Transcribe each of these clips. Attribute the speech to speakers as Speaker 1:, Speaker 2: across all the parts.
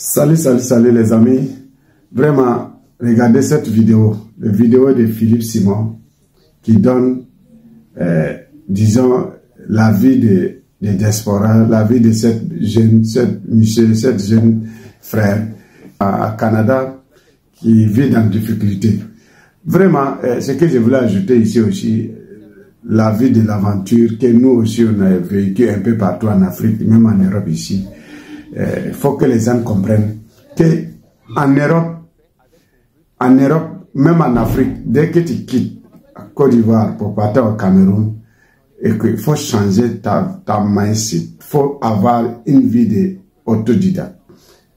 Speaker 1: Salut les amis. Vraiment, regardez cette vidéo, la vidéo de Philippe Simon qui donne, disons, la vie des diasporas, la vie de cette jeune frère à Canada qui vit dans la difficulté. Vraiment, ce que je voulais ajouter ici aussi, la vie de l'aventure que nous aussi on a vécu un peu partout en Afrique, même en Europe ici. Il faut que les gens comprennent que en Europe, même en Afrique, dès que tu quittes Côte d'Ivoire pour partir au Cameroun, et qu'il faut changer ta mindset, il faut avoir une vie d'autodidacte,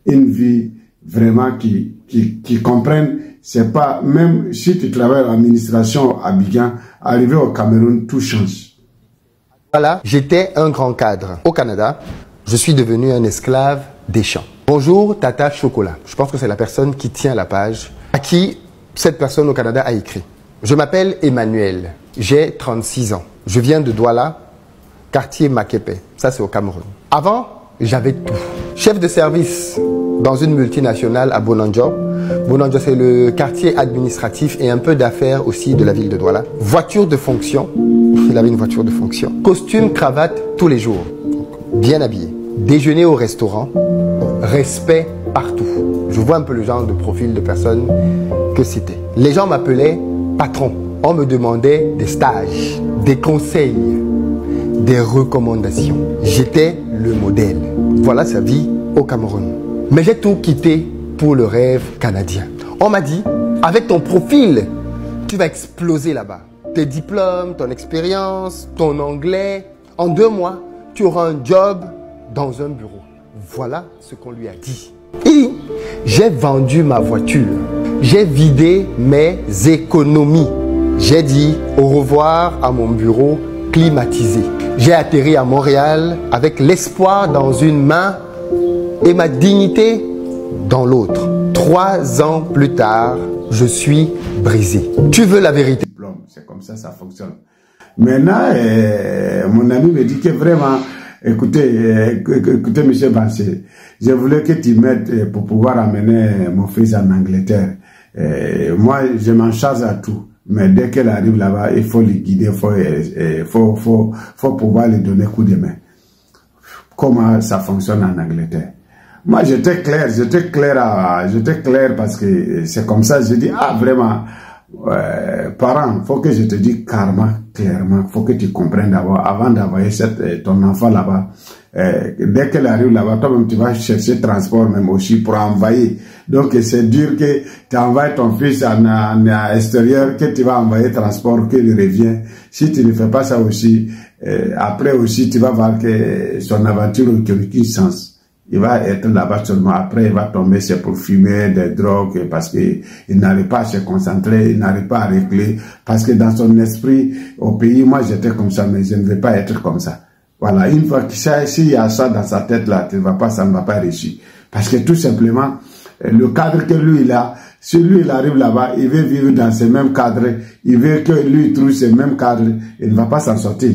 Speaker 1: une vie vraiment qui comprenne. C'est pas, même si tu travailles en administration à Abidjan, arrivé au Cameroun, tout change.
Speaker 2: Voilà, j'étais un grand cadre. Au Canada, je suis devenu un esclave des champs. Bonjour Tata Chocolat. Je pense que c'est la personne qui tient la page, à qui cette personne au Canada a écrit. Je m'appelle Emmanuel, j'ai 36 ans. Je viens de Douala, quartier Makepe. Ça, c'est au Cameroun. Avant, j'avais tout. Chef de service dans une multinationale à Bonanjo. Bonanjo, c'est le quartier administratif et un peu d'affaires aussi de la ville de Douala. Voiture de fonction. Il avait une voiture de fonction. Costume, cravate, tous les jours. Bien habillé. Déjeuner au restaurant. Respect partout. Je vois un peu le genre de profil de personne que c'était. Les gens m'appelaient patron. On me demandait des stages, des conseils, des recommandations. J'étais le modèle. Voilà sa vie au Cameroun. Mais j'ai tout quitté pour le rêve canadien. On m'a dit, avec ton profil, tu vas exploser là-bas. Tes diplômes, ton expérience, ton anglais, en 2 mois, tu auras un job dans un bureau. Voilà ce qu'on lui a dit. Et j'ai vendu ma voiture. J'ai vidé mes économies. J'ai dit au revoir à mon bureau climatisé. J'ai atterri à Montréal avec l'espoir dans une main et ma dignité dans l'autre. 3 ans plus tard, je suis brisé. Tu veux la vérité?
Speaker 1: C'est comme ça fonctionne. Maintenant, mon ami me dit que vraiment, écoutez, monsieur Bansé, je voulais que tu m'aides pour pouvoir amener mon fils en Angleterre. Moi, je m'en charge à tout. Mais dès qu'elle arrive là-bas, il faut les guider, il faut pouvoir lui donner coup de main. Comment ça fonctionne en Angleterre? Moi, j'étais clair parce que c'est comme ça, je dis, ah, vraiment, parents, faut que je te dise clairement, faut que tu comprennes d'abord, avant d'envoyer ton enfant là-bas, dès qu'elle arrive là-bas, toi-même, tu vas chercher transport même aussi pour envoyer. Donc, c'est dur que tu envoies ton fils à l'extérieur, que tu vas envoyer transport, qu'il revient. Si tu ne fais pas ça aussi, après aussi, tu vas voir que son aventure n'a aucun sens. Il va être là-bas seulement. Après, il va tomber, c'est pour fumer des drogues parce qu'il n'arrive pas à se concentrer, il n'arrive pas à régler. Parce que dans son esprit, au pays, moi j'étais comme ça, mais je ne vais pas être comme ça. Voilà, une fois que s'il y a ça dans sa tête là, ça ne va pas réussir. Parce que tout simplement, le cadre que lui il a, si lui il arrive là-bas, il veut vivre dans ce même cadre, il veut que lui trouve ce même cadre, il ne va pas s'en sortir.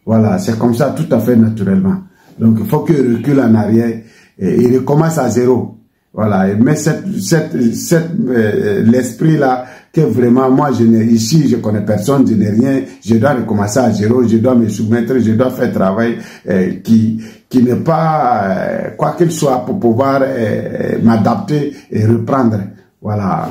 Speaker 1: Voilà, c'est comme ça tout à fait naturellement. Donc il faut qu'il recule en arrière et il recommence à zéro. Voilà, mais l'esprit là que vraiment moi ici je connais personne, je n'ai rien, je dois recommencer à zéro, je dois me soumettre, je dois faire travail qui n'est pas quoi qu'il soit pour pouvoir m'adapter et reprendre. Voilà.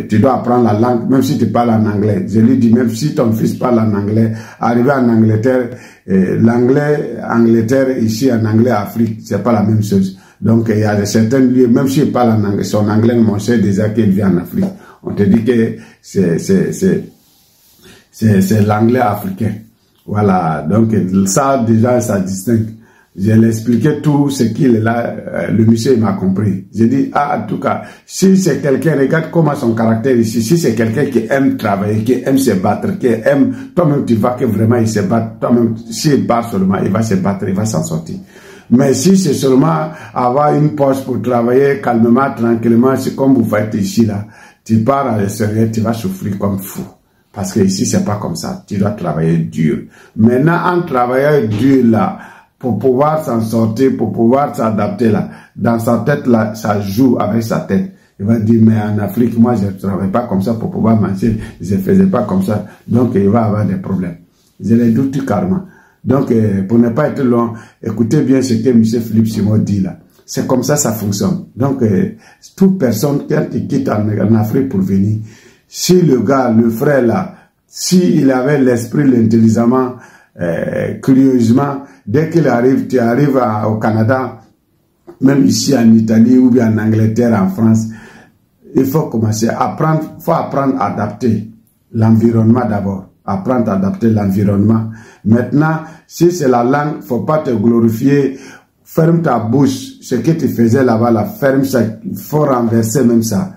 Speaker 1: Tu dois apprendre la langue, même si tu parles en anglais. Je lui dis, même si ton fils parle en anglais, arriver en Angleterre, Angleterre ici en anglais, Afrique, c'est pas la même chose. Donc, il y a certains lieux, même s'il parle en anglais, son anglais, mon cher déjà qu'il vit en Afrique. On te dit que c'est l'anglais africain. Voilà. Donc, ça, déjà, ça distingue. Je l'ai expliqué tout ce qu'il est là, le monsieur m'a compris. J'ai dit, ah, en tout cas, si c'est quelqu'un, regarde comment son caractère ici, si c'est quelqu'un qui aime travailler, qui aime se battre, qui aime, toi-même tu vois que vraiment il se bat, toi-même, s'il part seulement, il va se battre, il va s'en sortir. Mais si c'est seulement avoir une poche pour travailler calmement, tranquillement, c'est comme vous faites ici là, tu pars à l'extérieur, tu vas souffrir comme fou. Parce que ici c'est pas comme ça, tu dois travailler dur. Maintenant, en travaillant dur là, pour pouvoir s'en sortir, pour pouvoir s'adapter là. Dans sa tête là, ça joue avec sa tête. Il va dire, mais en Afrique, moi, je ne travaille pas comme ça pour pouvoir manger. Je ne faisais pas comme ça. Donc, il va avoir des problèmes. Je les doute carrément. Donc, pour ne pas être long, écoutez bien ce que M. Philippe Simon dit là. C'est comme ça fonctionne. Donc, toute personne, quand il quitte en Afrique pour venir, si le gars, le frère là, s'il avait l'esprit, l'intelligemment, curieusement, dès qu'il arrive, tu arrives au Canada, même ici en Italie ou bien en Angleterre, en France, il faut commencer à apprendre, à adapter l'environnement d'abord. Apprendre à adapter l'environnement. Maintenant, si c'est la langue, faut pas te glorifier. Ferme ta bouche. Ce que tu faisais là-bas, là, ferme ça. Il faut renverser même ça.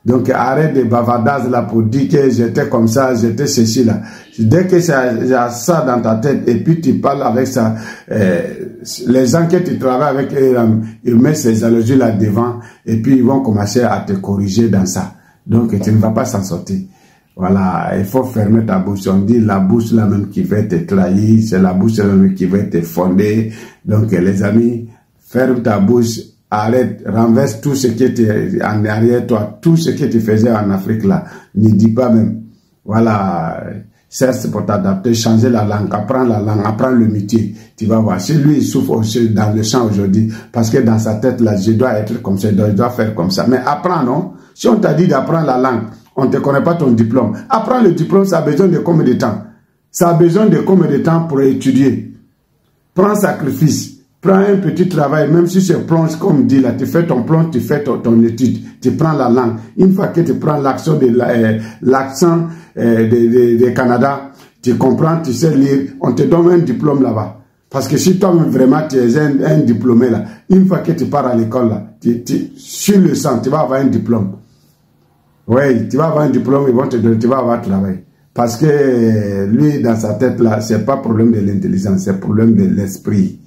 Speaker 1: Donc, arrête de bavardages là pour dire que j'étais comme ça, j'étais ceci là. Dès que tu as ça dans ta tête et puis tu parles avec ça, les gens que tu travailles avec, ils mettent ces analogies là devant et puis ils vont commencer à te corriger dans ça. Donc, tu ne vas pas s'en sortir. Voilà, il faut fermer ta bouche. On dit la bouche là même qui va te trahir, c'est la bouche là même qui va te fonder. Donc, les amis, ferme ta bouche. Arrête, renverse tout ce qui était en arrière toi, tout ce que tu faisais en Afrique là. Ne dis pas même. Voilà, certes pour t'adapter, changer la langue, apprendre le métier. Tu vas voir. Si lui il souffre aussi dans le champ aujourd'hui, parce que dans sa tête là, je dois être comme ça, je dois faire comme ça. Mais apprends, non? Si on t'a dit d'apprendre la langue, on ne te connaît pas ton diplôme. Apprendre le diplôme, ça a besoin de combien de temps? Ça a besoin de combien de temps pour étudier? Prends sacrifice. Prends un petit travail, même si c'est plonge, comme dit là, tu fais ton plonge, tu fais ton étude, tu prends la langue. Une fois que tu prends l'accent de Canada, tu comprends, tu sais lire, on te donne un diplôme là-bas. Parce que si toi-même vraiment tu es un diplômé là, une fois que tu pars à l'école là, sur le sang, tu vas avoir un diplôme. Oui, tu vas avoir un diplôme, ils vont te donner, tu vas avoir travail. Parce que lui, dans sa tête là, c'est pas problème de l'intelligence, c'est problème de l'esprit.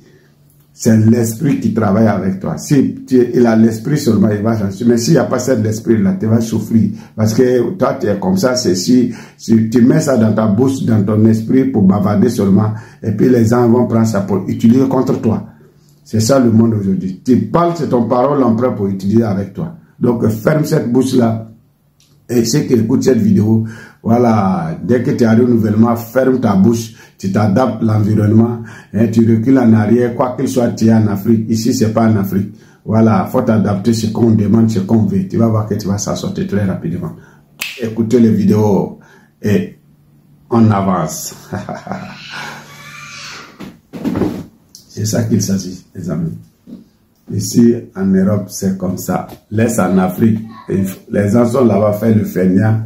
Speaker 1: C'est l'esprit qui travaille avec toi. Si il a l'esprit seulement, il va changer. Mais s'il n'y a pas cet esprit-là, tu vas souffrir. Parce que toi, tu es comme ça, c'est si tu mets ça dans ta bouche, dans ton esprit pour bavarder seulement, et puis les gens vont prendre ça pour utiliser contre toi. C'est ça le monde aujourd'hui. Tu parles, c'est ton parole l'emprunt pour utiliser avec toi. Donc, ferme cette bouche-là. Et ceux qui écoutent cette vidéo, voilà, dès que tu as un renouvellement, ferme ta bouche, tu t'adaptes l'environnement, tu recules en arrière, quoi qu'il soit, tu es en Afrique. Ici, c'est pas en Afrique. Voilà, faut t'adapter ce qu'on demande, ce qu'on veut. Tu vas voir que tu vas s'en sortir très rapidement. Écoutez les vidéos et on avance. C'est ça qu'il s'agit, les amis. Ici, en Europe, c'est comme ça. Laisse en Afrique. Les gens sont là-bas faire le feignant.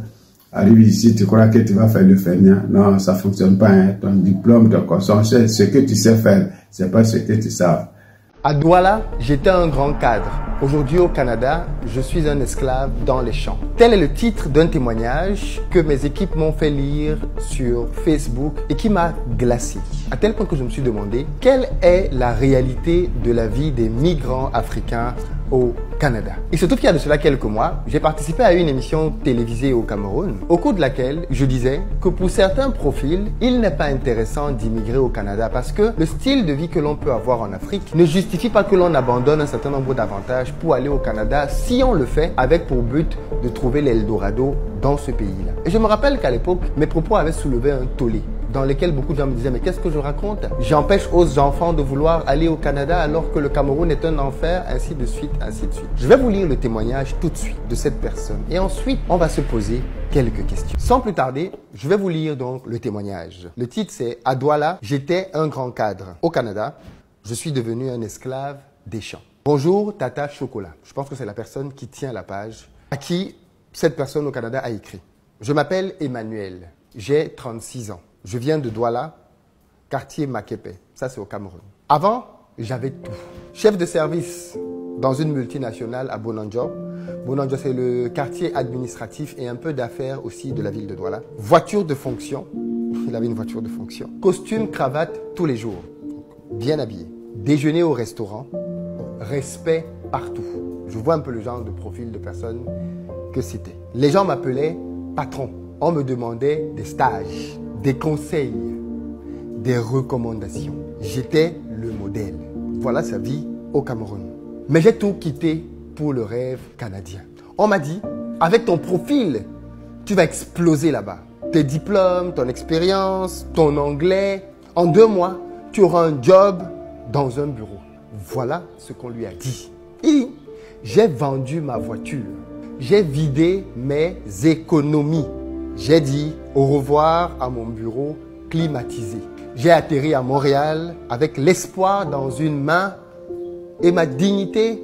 Speaker 1: Arrive ici, tu crois que tu vas faire le feignant. Non, ça ne fonctionne pas. Hein. Ton diplôme, ton conscience, ce que tu sais faire, ce n'est pas ce que tu sais.
Speaker 2: À Douala, j'étais un grand cadre. Aujourd'hui au Canada, je suis un esclave dans les champs. Tel est le titre d'un témoignage que mes équipes m'ont fait lire sur Facebook et qui m'a glacé. À tel point que je me suis demandé quelle est la réalité de la vie des migrants africains au Canada. Il se trouve qu'il y a de cela quelques mois, j'ai participé à une émission télévisée au Cameroun, au cours de laquelle je disais que pour certains profils, il n'est pas intéressant d'immigrer au Canada parce que le style de vie que l'on peut avoir en Afrique ne justifie pas que l'on abandonne un certain nombre d'avantages pour aller au Canada si on le fait avec pour but de trouver l'Eldorado dans ce pays-là. Et je me rappelle qu'à l'époque, mes propos avaient soulevé un tollé dans lequel beaucoup de gens me disaient « Mais qu'est-ce que je raconte? J'empêche aux enfants de vouloir aller au Canada alors que le Cameroun est un enfer, ainsi de suite, ainsi de suite. » Je vais vous lire le témoignage tout de suite de cette personne. Et ensuite, on va se poser quelques questions. Sans plus tarder, je vais vous lire donc le témoignage. Le titre c'est « À Douala, j'étais un grand cadre. Au Canada, je suis devenu un esclave des champs. » Bonjour Tata Chocolat. Je pense que c'est la personne qui tient la page à qui cette personne au Canada a écrit. Je m'appelle Emmanuel. J'ai 36 ans. Je viens de Douala, quartier Makepe. Ça, c'est au Cameroun. Avant, j'avais tout. Chef de service dans une multinationale à Bonanjo. Bonanjo, c'est le quartier administratif et un peu d'affaires aussi de la ville de Douala. Voiture de fonction. Il avait une voiture de fonction. Costume, cravate, tous les jours. Bien habillé. Déjeuner au restaurant. Respect partout. Je vois un peu le genre de profil de personne que c'était. Les gens m'appelaient patron. On me demandait des stages, des conseils, des recommandations. J'étais le modèle. modèle. Voilà sa vie au Cameroun. Mais j'ai tout quitté pour le rêve canadien. On m'a dit, avec ton profil, tu vas exploser là-bas. Tes diplômes, ton expérience, ton anglais, en 2 mois, tu auras un job dans un bureau. Voilà ce qu'on lui a dit. Et j'ai vendu ma voiture. J'ai vidé mes économies. J'ai dit au revoir à mon bureau climatisé. J'ai atterri à Montréal avec l'espoir dans une main et ma dignité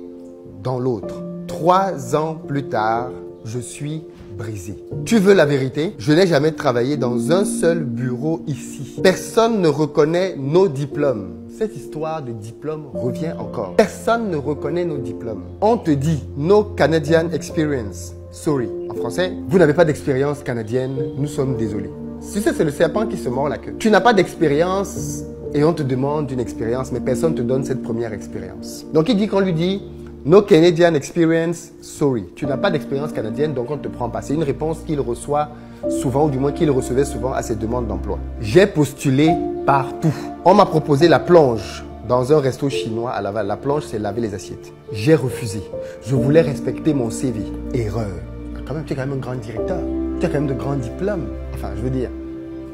Speaker 2: dans l'autre. 3 ans plus tard, je suis brisé. Tu veux la vérité? Je n'ai jamais travaillé dans un seul bureau ici. Personne ne reconnaît nos diplômes. Cette histoire de diplôme revient encore. Personne ne reconnaît nos diplômes. On te dit no Canadian experience. Sorry. En français, vous n'avez pas d'expérience canadienne, nous sommes désolés. Si c'est le serpent qui se mord la queue. Tu n'as pas d'expérience et on te demande une expérience, mais personne ne te donne cette première expérience. Donc il dit qu'on lui dit no Canadian experience, sorry. Tu n'as pas d'expérience canadienne, donc on ne te prend pas. C'est une réponse qu'il reçoit souvent, ou du moins qu'il recevait souvent à ses demandes d'emploi. J'ai postulé partout. On m'a proposé la plonge dans un resto chinois à Laval. La plonge, c'est laver les assiettes. J'ai refusé. Je voulais respecter mon CV. Erreur. Tu es quand même un grand directeur. Tu as quand même de grands diplômes. Enfin, je veux dire,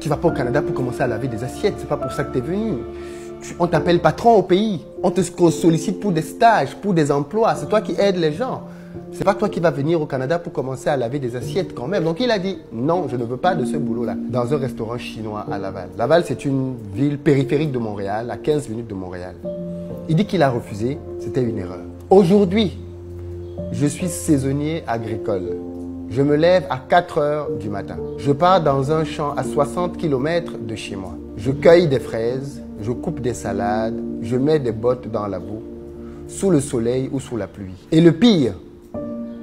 Speaker 2: tu ne vas pas au Canada pour commencer à laver des assiettes. C'est pas pour ça que tu es venu. On t'appelle patron au pays. On te sollicite pour des stages, pour des emplois. C'est toi qui aides les gens. C'est pas toi qui vas venir au Canada pour commencer à laver des assiettes quand même. Donc il a dit non, je ne veux pas de ce boulot-là. Dans un restaurant chinois à Laval. Laval, c'est une ville périphérique de Montréal, à 15 minutes de Montréal. Il dit qu'il a refusé. C'était une erreur. Aujourd'hui, je suis saisonnier agricole. Je me lève à 4 heures du matin. Je pars dans un champ à 60 km de chez moi. Je cueille des fraises, je coupe des salades, je mets des bottes dans la boue, sous le soleil ou sous la pluie. Et le pire,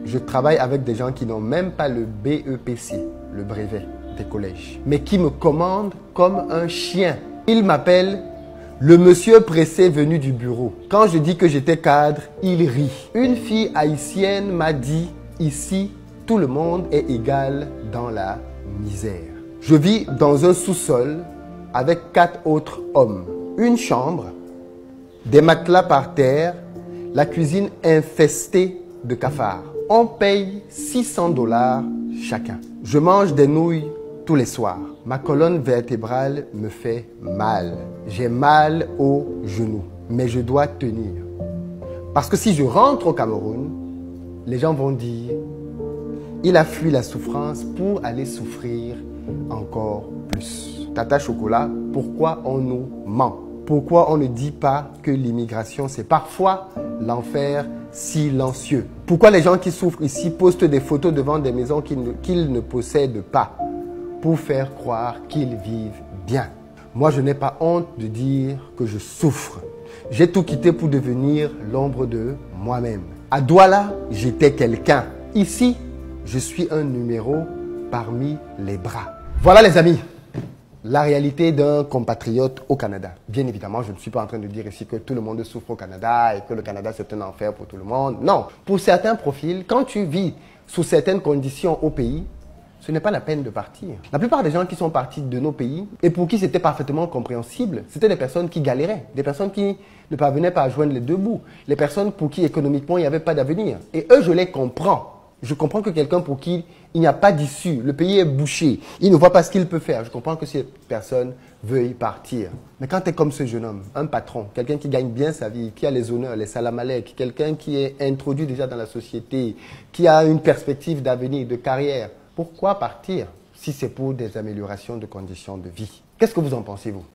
Speaker 2: je travaille avec des gens qui n'ont même pas le BEPC, le brevet des collèges, mais qui me commandent comme un chien. Ils m'appellent le monsieur pressé venu du bureau. Quand je dis que j'étais cadre, il rit. Une fille haïtienne m'a dit, ici, tout le monde est égal dans la misère. Je vis dans un sous-sol avec 4 autres hommes. Une chambre, des matelas par terre, la cuisine infestée de cafards. On paye 600 $ chacun. Je mange des nouilles tous les soirs. Ma colonne vertébrale me fait mal. J'ai mal aux genoux, mais je dois tenir. Parce que si je rentre au Cameroun, les gens vont dire il a fui la souffrance pour aller souffrir encore plus. Tata Chocolat, pourquoi on nous ment? Pourquoi on ne dit pas que l'immigration, c'est parfois l'enfer silencieux? Pourquoi les gens qui souffrent ici postent des photos devant des maisons qu'ils ne possèdent pas pour faire croire qu'ils vivent bien? Moi, je n'ai pas honte de dire que je souffre. J'ai tout quitté pour devenir l'ombre de moi-même. À Douala, j'étais quelqu'un. Ici, je suis un numéro parmi les bras. Voilà les amis, la réalité d'un compatriote au Canada. Bien évidemment, je ne suis pas en train de dire ici que tout le monde souffre au Canada et que le Canada c'est un enfer pour tout le monde. Non, pour certains profils, quand tu vis sous certaines conditions au pays, ce n'est pas la peine de partir. La plupart des gens qui sont partis de nos pays et pour qui c'était parfaitement compréhensible, c'était des personnes qui galéraient, des personnes qui ne parvenaient pas à joindre les deux bouts, les personnes pour qui économiquement il n'y avait pas d'avenir. Et eux, je les comprends. Je comprends que quelqu'un pour qui il n'y a pas d'issue, le pays est bouché, il ne voit pas ce qu'il peut faire. Je comprends que cette personne veuille partir. Mais quand tu es comme ce jeune homme, un patron, quelqu'un qui gagne bien sa vie, qui a les honneurs, les salamalek, quelqu'un qui est introduit déjà dans la société, qui a une perspective d'avenir, de carrière, pourquoi partir si c'est pour des améliorations de conditions de vie? Qu'est-ce que vous en pensez, vous?